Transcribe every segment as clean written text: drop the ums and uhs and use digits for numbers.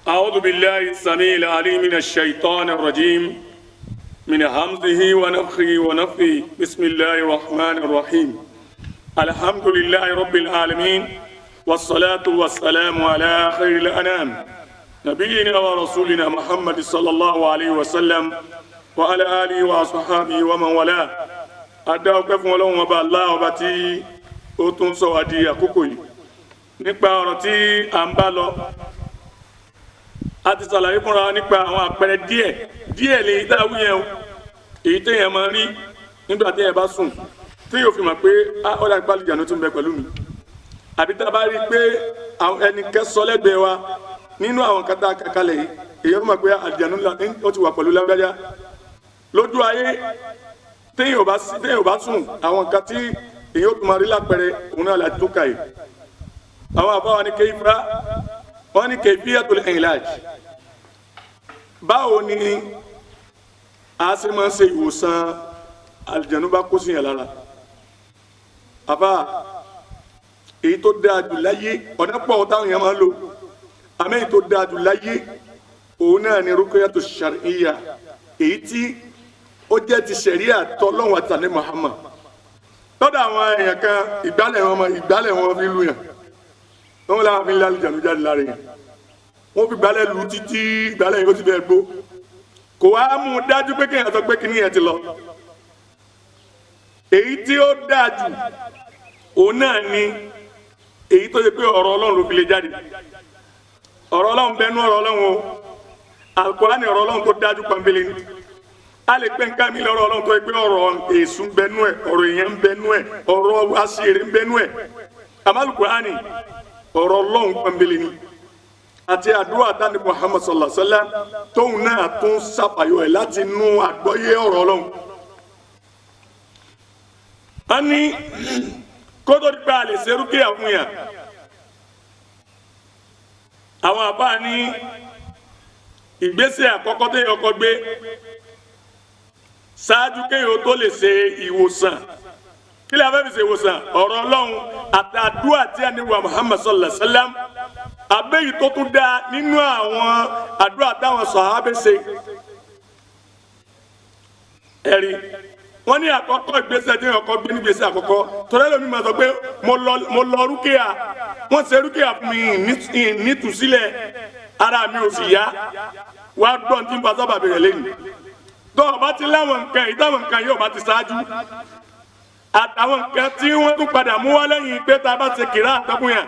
أعوذ بالله السميع العليم من الشيطان الرجيم من همزه ونفخه ونفثه بسم الله الرحمن الرحيم الحمد لله رب العالمين والصلاة والسلام على خير الأنام نبينا ورسولنا محمد صلى الله عليه وسلم وعلى آله وأصحابه ومن والاه أدعوكم ولهم وبا الله وباتي أتون سوادي أكوكوي nípa ọ̀rọ̀ tí à ń bá lọ a ti ṣàlàyé fúnra wa nípa àwọn àpẹẹrẹ díẹ̀ lè dá wíyẹn o èyí téèyàn máa rí nígbà téèyàn bá sùn tí yóò fi mọ̀ pé ọ̀dà ìpàlì ìjànú tún bẹ pẹ̀lú mi àbí tá a bá rí i pé ẹnì kẹsọ lẹ́gbẹ̀ẹ́ wa nínú àwọn kata kakalẹ̀ yìí èyí ó mọ̀ pé àlìjànú ó ti wà pẹ̀lú lágbájá lójú ayé téèyàn bá sùn àwọn nǹkan tí èyí ó tún máa rí lápẹẹrẹ òun náà láti tó kà yìí àwọn àbáwọn ni kéfà wọn ni kayfiyatul ilaj báwo ni a ṣe máa ń ṣe ìwòsàn àlìjànú bá kó sí yẹn lára àbá èyí tó dáa jù láyé ọ̀nà pọ̀ táwọn yẹn máa ń lò àmọ́ èyí tó dáa jù láyé òun náà ni rúkúyàtù sàríyà èyí tí ó jẹ́ ti sẹ̀ríà tọ́lọ́hun àti àní Muhammad lọ́dọ̀ àwọn èèyàn kan ìgbálẹ̀ wọn fi lu yàn wọn làwọn fi ń lé àlìjànú jáde lára yẹn wọn fi gbálẹ̀ lu títí gbálẹ̀ yìí ó ti bẹ́ẹ̀ gbó kò wá mú un dájú pé kéèyàn sọ pé kíní yẹn ti lọ èyí tí ó dáa jù òun náà ni èyí tó yẹ pé ọ̀rọ̀ Ọlọ́run ló fi lè jáde ọ̀rọ̀ Ọlọ́run bẹnu ọ̀rọ̀ Ọlọ́run o Al-Qur'ani ọ̀rọ̀ Ọlọ́run tó dájú pọnbélé ni a lè pé nǹkan mi lọ́rọ̀ Ọlọ́run tó yẹ pé ọ̀rọ̀ èṣù ń bẹnu ẹ̀ ọ̀rọ̀ èèyàn ń bẹnu ẹ̀ ọ̀rọ̀ aṣèré ń bẹnu ẹ̀ àmọ́ Al-Qur'ani ọ̀rọ̀ Ọlọ́run pọnbélé ni àti àdúrà dání Muhammad sallallahu alaihi wa sallam tóun náà tún ṣàpàyọ ẹ̀ láti nú àgbọ́yé ọ̀rọ̀ Ọlọ́run. a ní kótó dípẹ́ a lè ṣe rúkìá fún yàn àwọn àbá ní ìgbésẹ̀ àkọ́kọ́ tó yẹ ọkọ gbé ṣáájú kéèyàn tó lè ṣe ìwòsàn kí lè a fẹ́ fi ṣe ìwòsàn ọ̀rọ̀ Ọlọ́run àti àdúrà tí a ní wa Muhammad sallallahu alaihi wa sallam abéyìí tó tún dáa nínú àwọn àdúrà táwọn sàhábà ṣe ẹ̀rí wọ́n ní àkọ́kọ́ ìgbésẹ̀ tí wọ́n kọ́ gbé nígbésẹ̀ àkọ́kọ́ torí lómi máa sọ pé mo lọ rúkìá wọ́n ṣe rúkìá fún mi nítùsílẹ̀ ara mi ò sì yá wá gbọ́n tí n bá sábà bẹ̀rẹ̀ lẹ́yìn tó o bá ti láwọn nǹkan yìí táwọn nǹkan yìí ò bá ti ṣáájú àtàwọn nǹkan tí wọ́n tún padà mú wá lẹ́yìn pé tá a bá ṣe kìrá àtọ́kùn yàn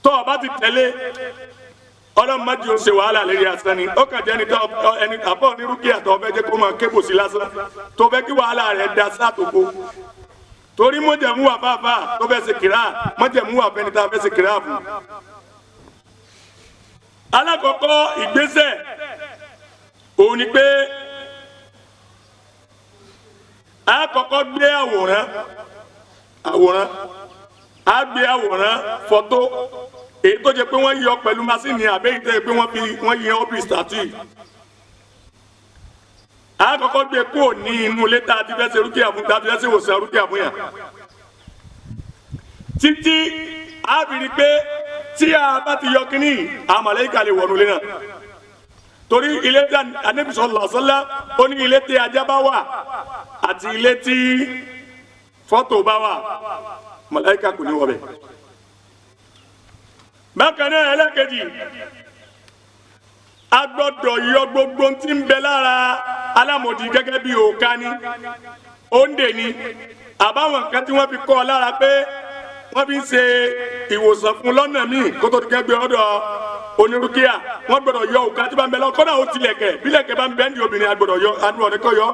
tó o bá ti tẹ̀lé ọlọ́run má di o ṣe wàhálà lérí asán ni ó kàn jẹ́ ẹni àbọ̀ ní rúkìá tó fẹ́ jẹ́ kó máa kébò sí lásán tó fẹ́ kí wàhálà rẹ̀ da sátòkó torí mọ̀jẹ̀mú wà fáfá tó fẹ́ ṣe kìrá mọ̀jẹ̀mú wà fẹ́ni tá a fẹ́ ṣe kìrá fún. alákọ̀ọ́kọ́ ìgbésẹ̀ òun ni pé a kọ́kọ́ gbé àwòrán a gbé àwòrán fọ́tò èyí tó jẹ́ pé wọ́n yọ pẹ̀lú masini àbẹ́yìí tó jẹ́ pé wọ́n yẹ ọ́ bí statue a kọ́kọ́ gbé kúrò ní inú ilé tá a ti fẹ́ ṣe rúkìá fún tá a ti fẹ́ ṣe ìwòsàn rúkìá fún yàn títí a bìrì pé tí a bá ti yọ kínní àwọn màláíkà lè wọnú ilé náà torí ilé tí Ànábì sallallahu alaihi wasallam ó ní ilé tí ajá bá wà àti ilé tí fọ́tò bá wà màláíkà kò ní wọbẹ̀. bákan náà ẹlẹ́kejì a gbọ́dọ̀ yọ gbogbo tí ń bẹ lára alámọ̀dì gẹ́gẹ́ bí òòka ni òǹdè ni àbáwọn nǹkan tí wọ́n fi kọ́ ọ lára pé wọ́n fi ń ṣe ìwòsàn fún lọ́nà míì kó tó ti kẹ́gbẹ́ ọ̀dọ̀ onírúkìá wọ́n gbọ́dọ̀ yọ òòka tí bá ń bẹ lọ kọ́dà ó tilẹ̀kẹ̀ bílẹ̀kẹ̀ bá ń bẹ ní obìnrin agbọ́dọ̀ yọ adúlọ̀ ní kọ́ yọ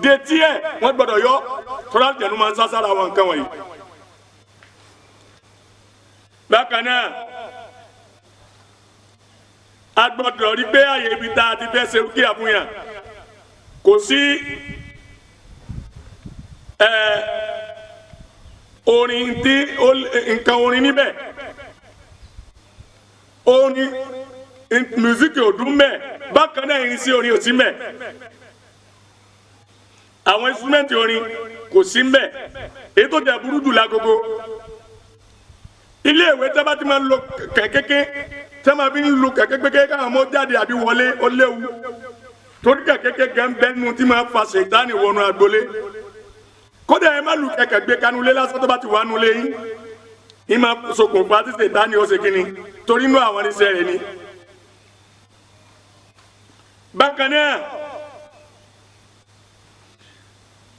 dé tiẹ̀ wọ́n gbọ́dọ̀ yọ tọ́lá jẹ̀nu máa ń sá sára àwọn nǹkan wọ̀nyí. bákan náà a gbọ́dọ̀ rí pé àyè ibi tá a ti fẹ́ ṣe rúkìá fún yàn kò sí orin tí nǹkan orin níbẹ̀ orin mùsíkì ọdún mẹ́ bákan náà irinṣẹ́ orin ò sí mẹ́ àwọn instrumenti orin kò sí mẹ́ èyí tó jẹ́ burú jù lágogo ilé ìwé tẹ́ bá ti máa ń lo kẹ̀kẹ́kẹ́ tẹ́ máa fi ń lu kẹ̀kẹ́ kékeré káwọn ọmọ jáde àbí wọlé ó léwu torí kẹ̀kẹ́ kékeré ń bẹ́ẹ̀ nu tí máa fa ṣètánì wọnú agbolé kódà ẹ má lu kẹ̀kẹ́ gbé kanulé lásán tó bá ti wà nulẹ̀ yín ìmọ̀ ṣokùnfà tí ṣètánì ó ṣe kíni torí inú àwọn oníṣẹ́ rẹ̀ ni. bákan náà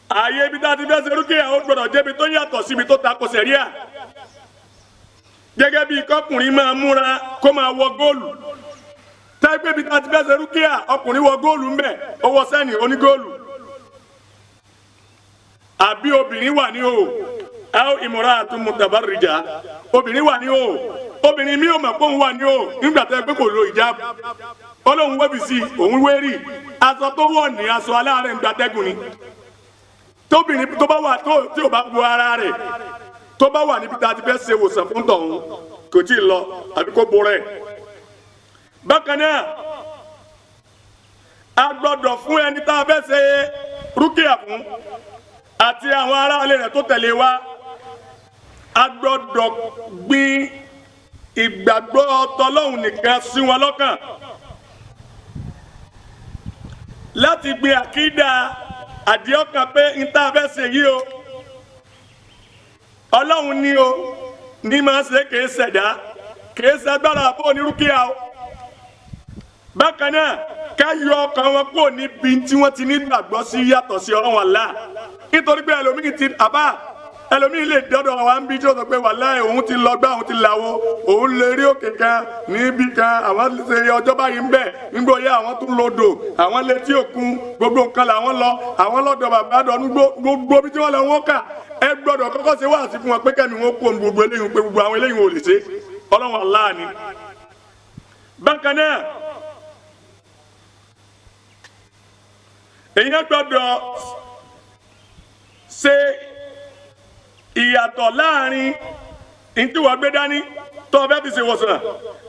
ààyè ibi tá a ti fẹ́ ṣe rúkìá ó gbọ́dọ̀ jẹ́bi tó yàtọ̀ síbi tó tako ṣẹ̀ríà gẹ́gẹ́ bí kọkùnrin máa múra kó máa wọ góòlù tẹ́gbẹ́ ibi tá a ti fẹ́ ṣe rúkìá ọkùnrin wọ góòlù ń bẹ̀ ó wọ sẹ́ni onígóòlù àbí obìnrin wà ní o aw imra'atun mutabarrija obìnrin wà ní o obìnrin mi ò mọ̀ pé òun wà ní o nígbà tó yẹ pé kò lo ìjáàb ọlọ́run wẹ́bi sí òun wérí aṣọ tó wọ̀ ní aṣọ aláàárẹ̀ ń gbatẹ́gùn ni tóbìnrin tó bá wà tí ò bá bu ara rẹ̀ tó bá wà níbi tá a ti fẹ́ ṣe wòsàn fún tọ̀hún kò tí ì lọ àbí kó borẹ̀. bákan náà a gbọ́dọ̀ fún ẹni tá a fẹ́ ṣe rúkìá fún àti àwọn aráàlú rẹ̀ tó tẹ̀lé wa a gbọ́dọ̀ gbin ìgbàgbọ́ tọlọ́hun nìkan sí wọn lọ́kàn láti gbin àkídà àdìọ́kàn pé n tá a fẹ́ ṣe yìí o ọlọ́run ní o ní máa ṣe kìí ṣẹ̀dá kìí ṣagbára àbó onírúkìá o bákan náà ká yọ ọkàn wọn kúrò níbi tí wọ́n ti ní gbàgbọ́ sí yàtọ̀ sí ọlọ́run Allah nítorí pé ẹlòmíì ti àbá ẹlòmíì lè dọ́dọ̀ wa ń bí tí ó sọ pé wàláhì òun ti lọ gbá òun ti làwọ òun lè rí òkè kan níbi kan àwọn ṣe ọjọ́ báyìí ń bẹ̀ nígbà yẹ àwọn tún lodò àwọn létí òkun gbogbo nǹkan làwọn lọ àwọn lọ́dọ̀ bàbá dọ̀nù gbogbo bí tí wọ́n lọ wọ́n kà ẹ gbọ́dọ̀ kọ́kọ́ ṣe wáàsí fún wọn pé kẹ́mi wọn kó gbogbo eléyìí pé gbogbo àwọn eléyìí ò lè ṣe ọlọ́run Allah ni. bákan náà èyí gbọ́dọ̀ ṣe ìyàtọ̀ láàrin ìtìwọ̀ gbé dání tó o fẹ́ fi ṣe wòsàn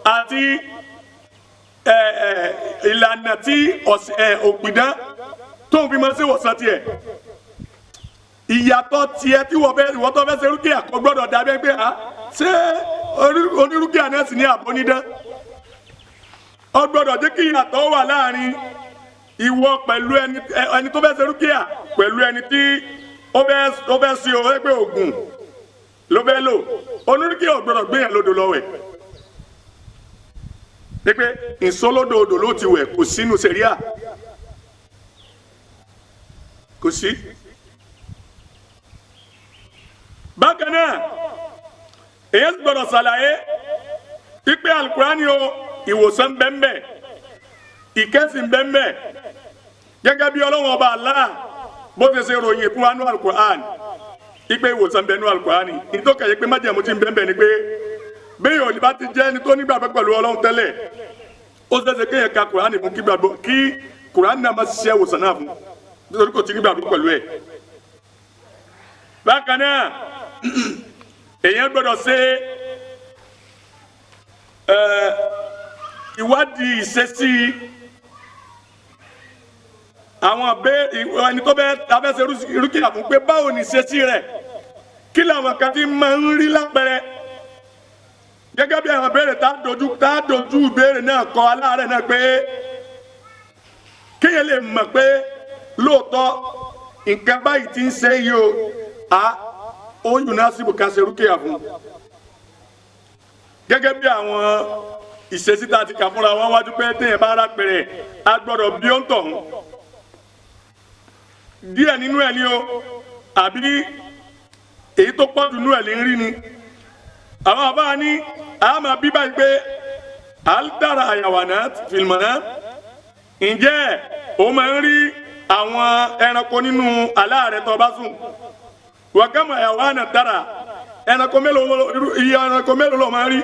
àti ìlànà tí òpìdán tó ń fi máa ṣe wòsàn tiẹ̀ ìyàtọ̀ tiẹ̀ tí wọ́n tó fẹ́ ṣe rúkìá kò gbọ́dọ̀ dábẹ́ pé ṣé onírúkìá náà sì ní àbónídán ó gbọ́dọ̀ jẹ́ kí ìyàtọ̀ wà láàrin ìwọ pẹ̀lú ẹni tó fẹ́ ṣe rúkìá pẹ̀lú ẹni tí ó fẹ́ sí o ẹgbẹ́ ògùn ló fẹ́ lò onírúkìá ò gbọ́dọ̀ gbé yẹn lódò lọ́wẹ̀ pé ìsọlódò odò ló ti wẹ̀ kò sínú sẹ̀ríà kò sí. bákan náà èyí gbọ́dọ̀ ṣàlàyé pípé alukurani o ìwòsàn bẹ́ẹ̀ ìkẹ́sìn bẹ́ẹ̀ gẹ́gẹ́ bí ọlọ́wọ́n ọba Allah bó ti ṣe ròyìn fún wa nínú alukurani pípé ìwòsàn bẹ́ẹ̀ nínú alukurani nítorí kẹ̀yẹ́ pé májèmú ti bẹ́ẹ̀ ni pé bẹ́ẹ̀ òní bá ti jẹ́ ẹni tó nígbàgbọ́ pẹ̀lú ọlọ́run tẹ́lẹ̀ ó ṣẹ̀ṣẹ̀ kéèyàn ka kurani fún kí kurani náà má ṣiṣẹ́ ìwòsàn náà fún nítorí kò ti nígbàgbọ́ pẹ̀lú ẹ̀. bákan náà èèyàn gbọ́dọ̀ ṣe ìwádìí ìṣesí àwọn ẹni tó bẹ abẹ́sẹ̀ rúkìá fún pé báwo ni ìṣesí rẹ̀ kí làwọn kan ti máa ń rí lápẹẹrẹ gẹ́gẹ́ bí àwọn béèrè tá a dojú ìbéèrè náà kọ aláàárẹ̀ náà pé kéèyàn lè mọ̀ pé lóòótọ́ nǹkan báyìí ti ń ṣe yìí ó yùnásìbò ká ṣe rúkìá fún gẹ́gẹ́ bí àwọn ìṣesí tá a ti kà fúnra wọn wájú pé téèyàn bá rà pẹ̀rẹ̀ a gbọ́dọ̀ bí ó ń tọ̀hún díẹ̀ nínú ẹ̀ ni o àbí èyí tó pọ̀ jù nínú ẹ̀ lè ń rí ni àwọn àbá ní àmà bí báyìí pé àlùdára àyàwàná fìlmọ̀nà ǹjẹ́ o máa ń rí àwọn ẹranko nínú àlá rẹ tó bá sùn wàkàmù àyàwàná dára ẹranko mélòó ló máa ń rí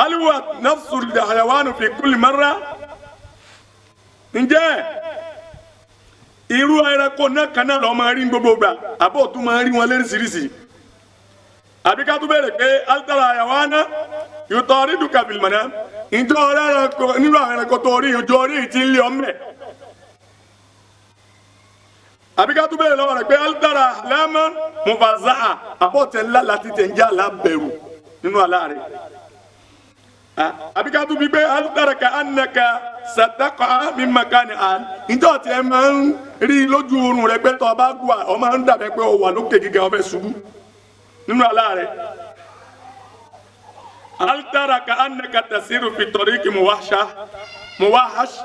aliwa nafsul àyàwàná fi kulli marra ǹjẹ́ irú ẹranko náà kan náà ló máa ń rí gbogbo gbà àbò tún máa ń rí wọn léríṣiríṣi àbí ká tún bẹ̀rẹ̀ pé altara àyàwáná yòtọ̀ rí dùkà fìlìmọ̀nà ìjọ ọ̀rẹ́ ẹranko nínú àwọn ẹranko tó rí ìjọ orí ti ń lé ọmọ ẹ̀ àbí ká tún bẹ̀rẹ̀ lọ́wọ́ rẹ̀ pé altara lẹ́mọ̀ mọ̀fàzà àbọ̀tẹ̀ ńlá láti tẹ̀ ń já lábẹ̀rù nínú àlá rẹ̀ àbí ká tún bí pé alùpàràkà ànàkà sàtàkà min makani àn ìjọ tí ẹ máa ń rí lójú oorun rẹ pé tó o bá gbà ọ máa ń dàbẹ pé o wà lókè gíga o fẹ́ ṣubú nínú àlá rẹ. alùpàràkà ànàkà tasiru fi tariqi muwahash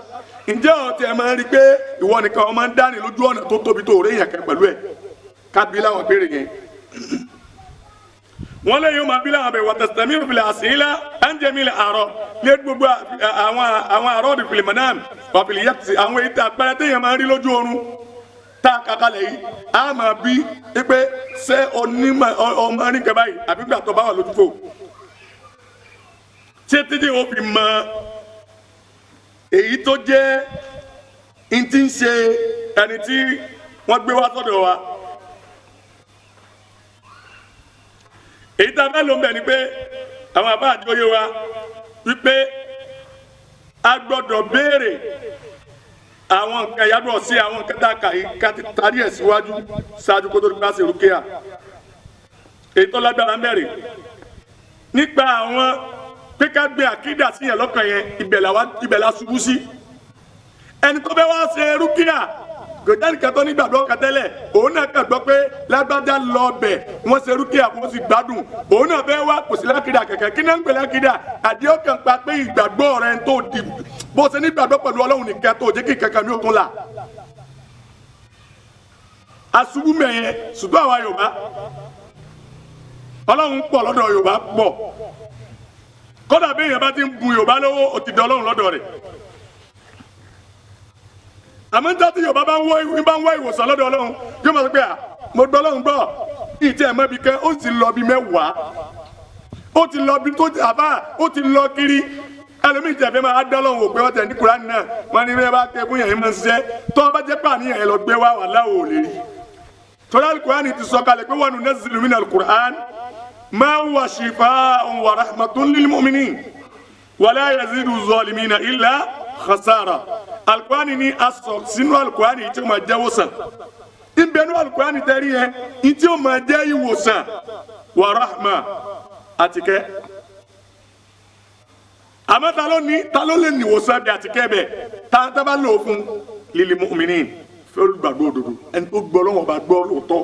ǹjẹ́ o tí ẹ máa ń rí pé ìwọ nìkan o máa ń dání lójú ọ̀nà tó tóbi tó o rí yàn kẹ́ pẹ̀lú ẹ̀ kábí láwọn béèrè yẹn. wọ́n lé yóò máa bí láwọn abẹ́wò tẹ̀sítẹ́mì òfìlẹ̀ àṣìlá ẹ̀ńjẹ̀mí lẹ̀ àárọ̀ lé gbogbo àwọn àárọ̀ òdìfìlẹ̀ mọ̀nàm wàfìlẹ̀ yẹ́pùsì àwọn èyí tà pẹ́rẹ́ téèyàn máa ń rí lójú oorun tá a kàkálẹ̀ yìí á máa bí pé ṣé onímọ̀ ọmọ rí kẹ́ báyìí àbí gbà tó bá wà lójú fò. ṣé títí o fi mọ èyí tó jẹ́ ntí ń ṣe ẹni tí wọ́n gbé wá sọ́dọ̀ wa. èyí tá a fẹ́ lò ń bẹ̀ ni pé àwọn àbá àjọyọ̀ wa wípé a gbọ́dọ̀ béèrè àwọn nǹkan yàtọ̀ sí àwọn nǹkan tá a kà yìí ká ti tarí ẹ̀ síwájú ṣáájú kó tó di pàṣẹ rúkìá. èyí tó lágbára mẹ́rin nípa àwọn pé ká gbé àkídà sí yẹn lọ́kàn yẹn ibẹ̀ la ṣubú sí. ẹni tó bẹ́ wá ṣe rúkìá gòtẹ́nì kan tó nígbàgbọ́ kan tẹ́lẹ̀ òun náà kàn gbọ́ pé lágbájá lọ bẹ̀ wọ́n ṣe rúkìá wọ́n sì gbádùn òun náà bẹ́ẹ̀ wá kò sí lákìdá kẹ̀kẹ́ kí náà ń pè lákìdá àdéhùn kan pa pé ìgbàgbọ́ rẹ̀ tó di bó ṣe nígbàgbọ́ pẹ̀lú ọlọ́run nìkan tó jẹ́ kí kankan mi ò tún là. aṣubú mẹ́yẹn ṣùgbọ́n àwa Yorùbá ọlọ́run pọ̀ lọ́dọ̀ Yorùbá pọ̀ kódà bí èèyàn bá ti ń bu Yorùbá lọ́wọ́ ó ti dán ọlọ́run lọ́dọ̀ rẹ̀. àmọ́ nígbà tí Yorùbá bá ń wá ìwòsàn lọ́dọ̀ ọlọ́run yóò máa sọ pé mo gbọ́ ọlọ́run gbọ́ ìtì ẹ̀mọ́ ibi kan ó sì lọ bí mẹ́wàá ó ti lọ bí tó àbá ó ti lọ kiri ẹlòmíì tẹ̀fẹ́ máa dán ọlọ́run òpé ọ̀tẹ̀ ní Kùránì náà wọ́n ní bí wọ́n bá tẹ fún yẹn yẹn máa ń ṣiṣẹ́ tó wọ́n bá jẹ́ pàníyàn yẹn lọ gbé wá wà láwọ̀ ò lè rí torí Al-Kùránì ti sọ kalẹ̀ pé wa nunazzilu mina al-Qur'an ma huwa shifaa'un wa rahmatun lil mu'minin wa la yazidu az-zalimina illa khasara. Al-Qur'ani ni asọ sínú Al-Qur'ani tí ó máa jẹ́ ìwòsàn ìbẹ̀nú Al-Qur'ani tẹ́rí yẹn tí ó máa jẹ́ ìwòsàn wa rahma àtikẹ́ àmọ́ ta ló lè ní ìwòsàn bí àtikẹ́ bẹ̀ tá bá lò fún lil mu'minin fẹ́ olùgbàgbọ́ òdodo ẹni tó gbọ́ lọ́wọ́ bá gbọ́ lóòótọ́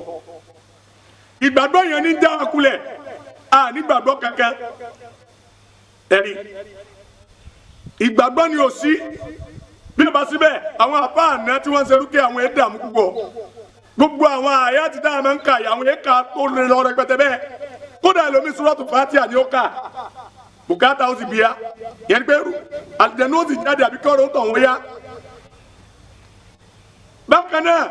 ìgbàgbọ́ yẹn ní já kulẹ̀ nígbàgbọ́ kankan ẹ̀rí ìgbàgbọ́ ni ò sí bí o bá síbẹ̀ àwọn àpá àná tí wọ́n ń ṣe rúkẹ́ àwọn èdè àmú púpọ̀ gbogbo àwọn àyà ti dá àmọ́ ń kà àwọn èèkà tó lè lọ rẹpẹtẹ bẹ́ẹ̀ kódà ẹlòmíì Suratu Fatiha ni ó kà bùkátà ó sì bíyà yẹn pé àlùjànnú ó sì jáde àbí kọ́rọ̀ ó tọ̀ wọ́n yá. bákan náà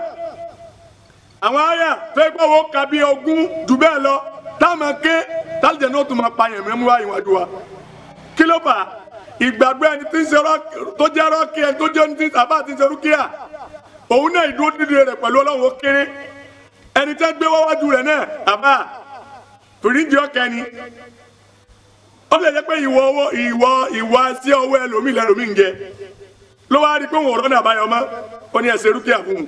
àwọn àyà tó ń gbọ́wọ́ ka bí ogún jù bẹ́ẹ̀ lọ táwọn ké tálùjànnú ó tún máa pa yẹn mẹ́mú wá ìwájú wa kí ló fà á ìgbàgbọ́ ẹni tí ń ṣe tó jẹ́ rọ́ọ̀kì ẹni tó jẹ́ ní sábà tí ń ṣe rúkìá òun náà ìdúró dídì rẹ̀ pẹ̀lú ọlọ́run ó kéré ẹni tẹ́ gbé wáwájú rẹ̀ náà àbá fìríjì ọ̀kẹ́ ni ó lè jẹ́ pé ìwọ sí ọwọ́ ẹlòmíì lẹ́lòmíì ń jẹ ló wá rí pé òun ọ̀rọ̀ náà bá yọ mọ́ ó ní ẹ ṣe rúkìá fún un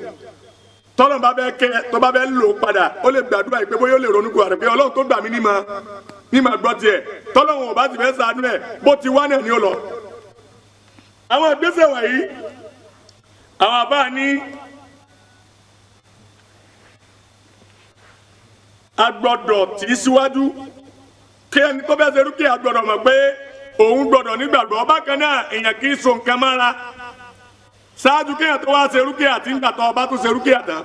tọ́lọ̀ bá bẹ́ kẹ́ tó bá bẹ́ lò padà ó lè gbàdúrà yìí pé bóyá ó lè ronú kúrò rẹ̀ pé ọlọ́run tó gbà mí ní ma gbọ́ tiẹ̀ tọ́lọ̀ wọn ò bá ti fẹ́ ṣàánú ẹ̀ bó ti wá náà ni ó lọ. àwọn ìgbésẹ̀ wọ̀nyí àwọn àbá ní agbọ́dọ̀ tì í síwájú kí ẹni tó bẹ́ ṣe rúkìá gbọ́dọ̀ mọ̀ pé òun gbọ́dọ̀ nígbàgbọ́ bákan náà èèyàn kì í so nǹkan mára ṣáájú kéèyàn tó wá ṣe rúkìá tí ń gbà tó ọba tó ṣe rúkìá tán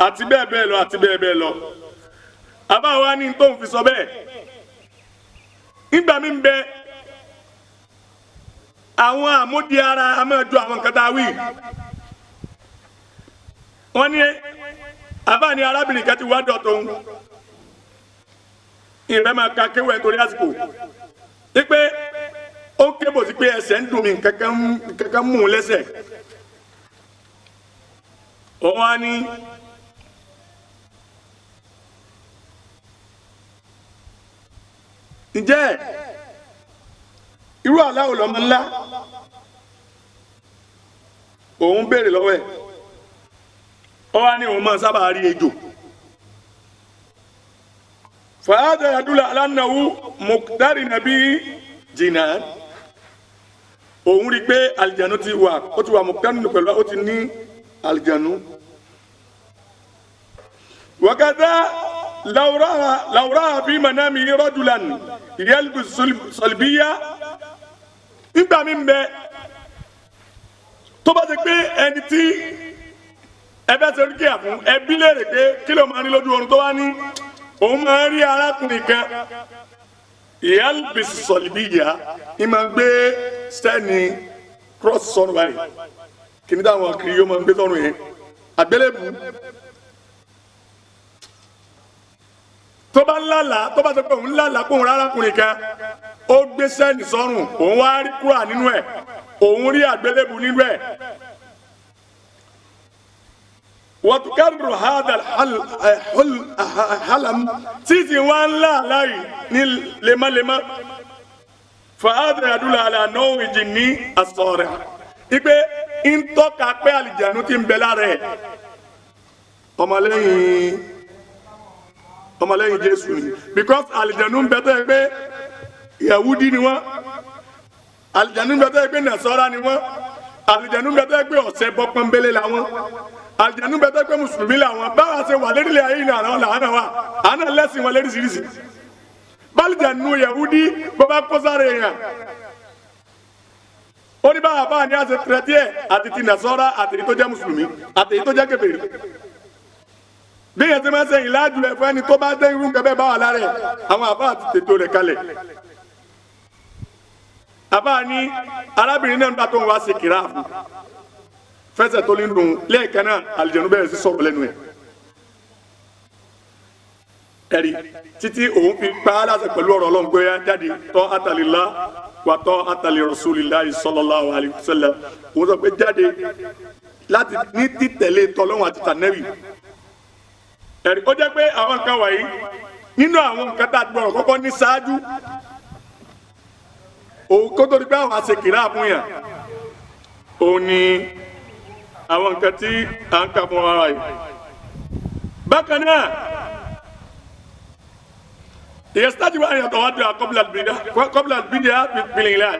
àti bẹ́ẹ̀ bẹ́ẹ̀ lọ àti bẹ́ẹ̀ bẹ́ẹ̀ lọ àbá wa ní tó ń fi sọ bẹ́ẹ̀ nígbà mí ń bẹ àwọn àmúdi ara a máa ju àwọn nǹkan tá a wí wọ́n ní àbá ní arábìnrin kan ti wá dọ̀tọ̀ ń ìrẹ́ máa ka kéwẹ́ nítorí àsìkò wípé ó kébò sí pé ẹsẹ̀ ń dùn mí kankan mú un lẹ́sẹ̀ òun á ní ǹjẹ́ irú aláwò lọ́mọ ńlá òun béèrè lọ́wọ́ ẹ̀ ó wá ní òun máa sábà rí ejò fàádà yàdúrà aláǹnáwó mọ̀kúdárì nàbí jìnnà òun rí pé àlìjánu ti wà ó ti wà mọ̀kúdárì pẹ̀lú ó ti ní àlìjánu. wàkàtà làwùrà bí manami rajulan yalbu salbiya nígbà mi bẹ tó bá ti pé ẹni tí ẹbẹ ṣe rúkìá fún ẹbí léèrè pé kí ló máa ní lójú oorun tó wá ní òun máa ń rí arákùnrin kan yalbu salbiya ní máa ń gbé sẹ́ni cross sọ̀rọ̀ báyìí kí ni táwọn kiri yóò máa ń gbé sọ̀rọ̀ yẹn àgbélébù. tó bá lálàá tó bá sọ pé òun lálàá kó òun arákùnrin kan ó gbé sẹ́ẹ̀nì sọ́rùn òun wá rí kúrà nínú ẹ̀ òun rí àgbélébù nínú ẹ̀. wàtúkàrù hadal halam títí wá ń lálàá yìí ní lemálema fàádà yàdúrà àlànà ìjì ní àsọ̀rẹ̀ ipe ń tọ́ka pé àlìjánu ti ń bẹ lára ẹ̀ ọmọlẹ́yìn Jésù ni because àlìjánu ń bẹ tó yẹ pé Yahudi ni wọ́n àlìjánu ń bẹ tó yẹ pé Nasara ni wọ́n àlìjánu ń bẹ tó yẹ pé ọ̀sẹ̀ bọ́ pọ́nbélé làwọn àlìjánu ń bẹ tó yẹ pé mùsùlùmí làwọn báwa ṣe wà lérílẹ̀ ayé ní àná làánà wa àná lẹ́sìn wọn léríṣiríṣi bálìjánu Yahudi bọ́bá kó sáré yẹn ó ní báwa báwa ní àṣẹ tẹ̀rẹ̀tì ẹ̀ àti ti Nasara àti èyí tó jẹ́ mùsùlùmí àti èyí tó jẹ́ kèfèrí bí yẹn ti máa ń sẹ́yìn láàjù rẹ̀ fún ẹni tó bá dé irú nǹkan bẹ́ẹ̀ bá wà lára ẹ̀ àwọn àbá àti tètò rẹ̀ kalẹ̀. àbá ní arábìnrin náà ń bá tó ń wá sí kìrá fún fẹsẹ̀ tó ní dùn lẹ́ẹ̀kan náà àlìjẹ̀nu bẹ̀rẹ̀ sí sọ̀rọ̀ lẹ́nu ẹ̀. ẹ̀rí títí òun fi pa á láṣẹ pẹ̀lú ọ̀rọ̀ ọlọ́run pé jáde tọ́ àtàlélá wà tọ́ àtàlé rasulillahi sallallahu alaihi wasallam òun sọ pé jáde láti ní títẹ̀lé tọ́lọ́run àti tànẹ́bì. ẹ̀rí ó jẹ́ pé àwọn nǹkan wọ̀nyí nínú àwọn nǹkan tá a gbọ́dọ̀ kọ́kọ́ ní ṣáájú òun kó tó di pé àwọn àṣekìrá fún yàn òun ni àwọn nǹkan tí à ń kà fún ara yìí. bákan náà ìyẹ́sítájú wa yàtọ̀ wá dùn kọ́bílà bídíà bìlìngìlá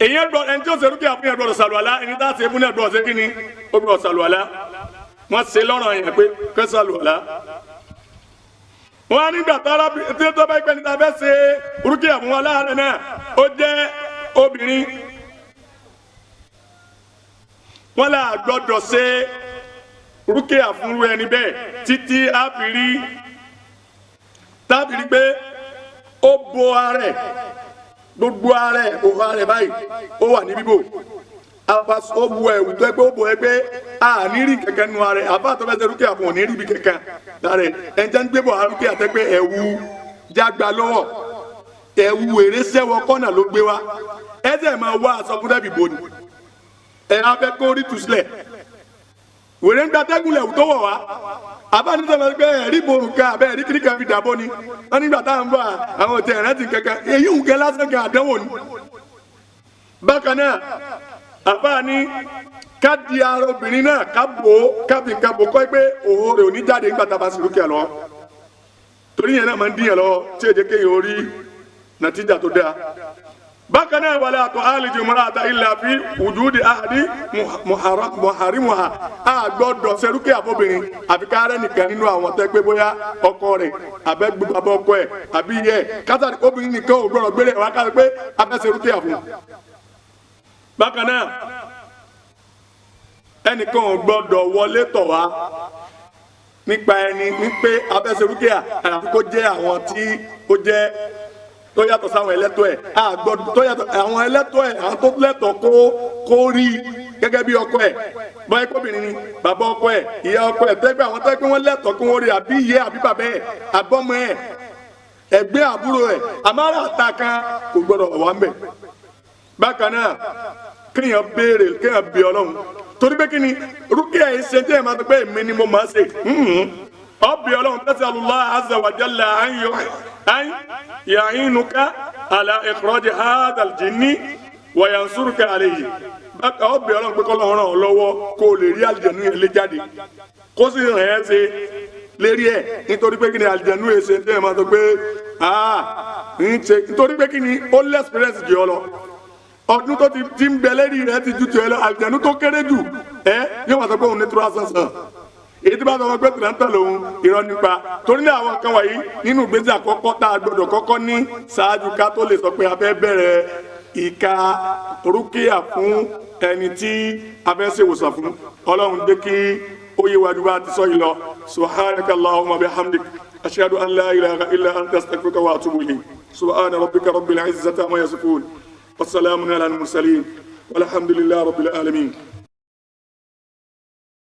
èyí ẹni tí ó ṣe rúkìá fún yàn gbọ́dọ̀ sàlùwàlá ẹni tá a ṣe fún yàn gbọ́dọ̀ ṣe kí ni ó gbọ́dọ̀ sàlùwàlá wọ́n ṣe lọ́rọ̀ yẹn pé kẹsàlùwàlá wọ́n á nígbà tí tó bá gbẹ́ni tá a fẹ́ ṣe rúkìá fún wa láàárẹ̀ náà ó jẹ́ obìnrin wọ́n là gbọ́dọ̀ ṣe rúkìá fún ẹni bẹ́ẹ̀ títí tábìlì pé ó bo ara ẹ̀ gbogbo ara ẹ̀ òhò ara ẹ̀ báyìí ó wà ní bíbò ó bu ẹ̀wù tó ẹgbẹ́ ó bo ẹgbẹ́ àní rí kẹ̀kẹ́ nu ara ẹ̀ àbá tó fẹ́ ṣe rúkìá fún òní rí bí kẹ̀kẹ́ lára ẹ̀ ẹ̀jẹ̀ ń gbé bọ̀ rúkìá tẹ́ pé ẹ̀wù jágba lọ́wọ́ ẹ̀wù èrè sẹ́wọ́ kọ́nà ló gbé wa ẹ̀jẹ̀ máa wá aṣọ fún dẹ́bì bò ní ẹ̀ abẹ́ kó rí tùsílẹ̀ wèrè ń gbatẹ́gùn lẹ̀wù tó wọ̀ wá àbáni sọ̀rọ̀ pé ẹ̀rí borùn ká abẹ́ ẹ̀rí kiri kan fi dàbọ̀ ni wọ́n nígbà táwọn ń bọ̀ àwọn òtí ẹ̀rẹ́ ti kankan èyí ń kẹ́ lásán kan àdánwò ni. bákan náà àbáni ká di ara obìnrin náà ká bò ó káfí nǹkan bò kọ́ pé òun rẹ̀ ò ní jáde nígbà tá a bá sì rúkẹ́ lọ. torí yẹn náà máa ń dín yẹn lọ tí èdè kéèyàn orí nàtíjà tó dáa. bákan náà wàlẹ́ àtọ̀ àlejò mọ́ra àtà ilẹ̀ àfi wùdúùdì àdí muharimuha a gbọ́dọ̀ sẹ́rúkẹ́ àfọ́bìnrin àfi káàrẹ́ nìkan nínú àwọn tẹ́ pé bóyá ọkọ rẹ̀ abẹ́ gbogbo ọkọ ẹ̀ àbí yẹ kátà obìnrin nìkan ò gbọ́dọ̀ gbélé wá káàrẹ́ pé abẹ́ sẹ́rúkẹ́ àfọ́. bákan náà ẹnìkan ò gbọ́dọ̀ wọlé tọ̀ wá nípa ẹni ní pé abẹ́ sẹ́rúkẹ́ àfi kó jẹ́ àwọn tí ó jẹ́ tó yàtọ̀ sáwọn ẹlẹ́tọ̀ ẹ̀ àgbọ̀dọ̀ tó yàtọ̀ àwọn ẹlẹ́tọ̀ ẹ̀ àwọn tó lẹ́tọ̀ kó rí gẹ́gẹ́ bí ọkọ ẹ̀ bọ́ẹ̀ kóbìnrin ni bàbá ọkọ ẹ̀ ìyá ọkọ ẹ̀ tẹ́gbẹ́ àwọn tẹ́gbẹ́ wọn lẹ́tọ̀ kó wọ́n rí àbí ìyá àbí bàbá ẹ̀ àbọ́mọ ẹ̀ ẹ̀gbẹ́ àbúrò ẹ̀ àmàrà àtàkàn kò gbọdọ̀ wà ń bẹ̀. bákan náà kéèyàn béèrè kéèyàn bí Ọlọ́run torí pé kí ni rúkìá yìí ṣe tí ẹ̀ máa tó pé èmi ni mo máa ṣe ọbẹ̀ Ọlọ́run tẹ́sí Allah azza wa jalla an ya'inuka ala ikhraj hadha al-jinni wa yansuruka alayhi bákan ọbẹ̀ Ọlọ́run pé kọ́lọ́run ràn ọ́ lọ́wọ́ kó o lè rí àlìjẹ̀nú yẹn lé jáde kó sì ràn ẹ́ ṣe lérí ẹ̀ nítorí pé kí ni àlìjẹ̀nú èsè tí ẹ̀ máa sọ pé nítorí pé kí ni ó less experience jù ọ lọ ọdún tó ti ń bẹ lérí rẹ̀ ti ju tiẹ̀ lọ àlìjẹ̀nú tó kéré jù yóò máa sọ pé òun ní tura sànsàn èyí tí bá sọ wọn pé tìrantà lòun irọ́ nípa torí ní àwọn nǹkan wọ̀nyí nínú ìgbésẹ̀ àkọ́kọ́ tá a gbọ́dọ̀ kọ́kọ́ ní ṣáájú ká tó lè sọ pé a fẹ́ bẹ̀rẹ̀ ìka rúkìá fún ẹni tí a fẹ́ ṣe ìwòsàn fún ọlọ́run dé kí ó yé wájú bá ti sọ yìí lọ subhanaka allahumma bihamdik ashhadu an la ilaha illa anta astaghfiruka wa atubu ilayk subhana rabbika rabbil izzati amma yasifun wassalamun ala al mursalin walhamdulillahi rabbil alamin.